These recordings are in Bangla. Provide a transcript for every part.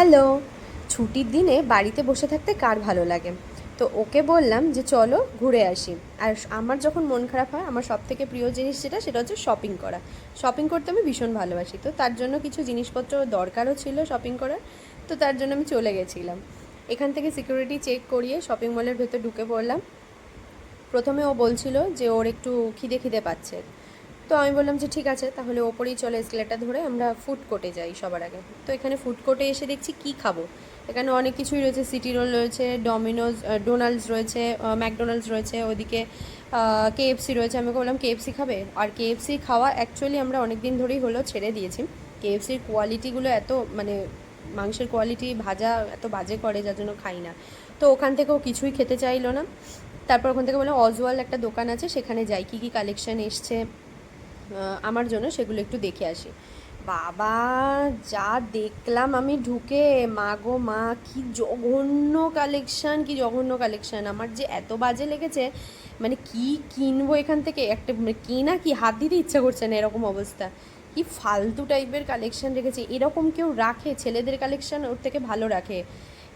হ্যালো। ছুটির দিনে বাড়িতে বসে থাকতে কার ভালো লাগে? তো ওকে বললাম যে চলো ঘুরে আসি। আর আমার যখন মন খারাপ হয় আমার সবথেকে প্রিয় জিনিস সেটা হচ্ছে শপিং করা। শপিং করতে আমি ভীষণ ভালোবাসি, তো তার জন্য কিছু জিনিসপত্র দরকারও ছিল শপিং করার। তো তার জন্য আমি চলে গেছিলাম। এখান থেকে সিকিউরিটি চেক করিয়ে শপিং মলের ভেতর ঢুকে পড়লাম। প্রথমে ও বলছিল যে ওর একটু খিদে খিদে পাচ্ছে। তো আমি বললাম যে ঠিক আছে, তাহলে ওপরেই চলো, এসকেলেটার ধরে আমরা ফুড কোর্টে যাই সবার আগে। তো এখানে ফুড কোর্টে এসে দেখছি কি খাবো। এখানে অনেক কিছুই রয়েছে, সিটি রোল রয়েছে, ডোমিনোজ ডোনাল্ডস রয়েছে, ম্যাকডোনাল্ডস রয়েছে, ওদিকে কেএফসি রয়েছে। আমি বললাম কেএফসি খাবে? আর কেএফসি খাওয়া অ্যাকচুয়ালি আমরা অনেক দিন ধরেই হলো ছেড়ে দিয়েছি। কেএফসির কোয়ালিটিগুলো এত মানে মাংসের কোয়ালিটি ভাজা এত বাজে করে, যার জন্য খাই না। তো ওখান থেকেও কিছুই খেতে চাইলো না। তারপর ওখান থেকে বললাম অজওয়াল একটা দোকান আছে, সেখানে যাই, কী কী কালেকশান এসছে আমার জন্য সেগুলো একটু দেখে আসি। বাবা, যা দেখলাম আমি ঢুকে, মা গো মা, কি জঘন্য কালেকশান, কি জঘন্য কালেকশান! আমার যে এত বাজে লেগেছে, মানে কি কিনবো এখান থেকে, একটা মানে কিনা কি হাত দিতে ইচ্ছা করছে না, এরকম অবস্থা। কি ফালতু টাইপের কালেকশান রেখেছে, এরকম কেউ রাখে? ছেলেদের কালেকশান ওর থেকে ভালো রাখে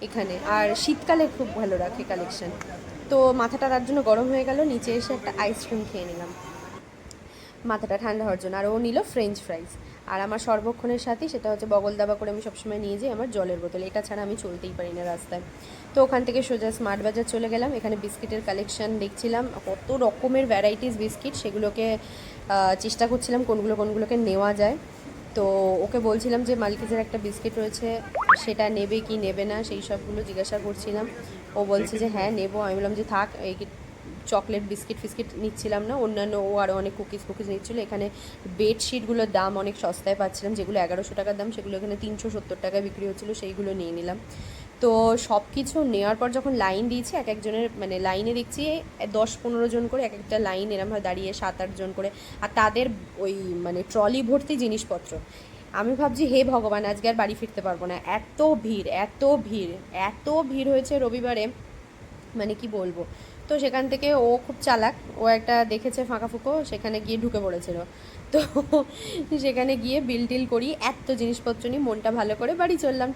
এখানে, আর শীতকালে খুব ভালো রাখে কালেকশান। তো মাথাটা তার জন্য গরম হয়ে গেল, নিচে এসে একটা আইসক্রিম খেয়ে নিলাম মাথাটা ঠান্ডা হওয়ার জন্য। আর ও নিল ফ্রেঞ্চ ফ্রাইজ। আর আমার সর্বক্ষণের সাথে সেটা হচ্ছে বগল দাবা করে আমি সবসময় নিয়ে যাই আমার জলের বোতল, এটা ছাড়া আমি চলতেই পারি না রাস্তায়। তো ওখান থেকে সোজা স্মার্ট বাজার চলে গেলাম। এখানে বিস্কিটের কালেকশান দেখছিলাম, কত রকমের ভ্যারাইটিস বিস্কিট, সেগুলোকে চেষ্টা করছিলাম কোনগুলোকে নেওয়া যায়। তো ওকে বলছিলাম যে মালকিজের একটা বিস্কিট রয়েছে, সেটা নেবে কি নেবে না সেই সবগুলো জিজ্ঞাসা করছিলাম। ও বলছে যে হ্যাঁ নেবো। আমি বললাম যে থাক, এই চকলেট বিস্কিট ফিস্কিট নিচ্ছিলাম না, অন্যান্য ও আরও অনেক কুকিজ নিচ্ছিলো। এখানে বেডশিটগুলোর দাম অনেক সস্তায় পাচ্ছিলাম, যেগুলো 1100 টাকার দাম সেগুলো এখানে 370 টাকায় বিক্রি হচ্ছিলো, সেইগুলো নিয়ে নিলাম। তো সব কিছু নেওয়ার পর যখন লাইন দিয়েছি, এক একজনের মানে লাইনে দেখছি 10-15 জন করে, এক একটা লাইন এরমভাবে দাঁড়িয়ে 7-8 জন করে, আর তাদের ওই মানে ট্রলি ভর্তি জিনিসপত্র। আমি ভাবছি হে ভগবান, আজকে আর বাড়ি ফিরতে পারবো না, এত ভিড় এত ভিড় এত ভিড় হয়েছে রবিবারে, মানে কি বলবো। তো সেখান থেকে ও খুব চালাক, ও একটা দেখেছে ফাঁকা ফুঁকো, সেখানে গিয়ে ঢুকে পড়েছিল। তো সেখানে গিয়ে বিল টিল করি, এত জিনিসপত্র নিয়ে মনটা ভালো করে বাড়ি চললাম।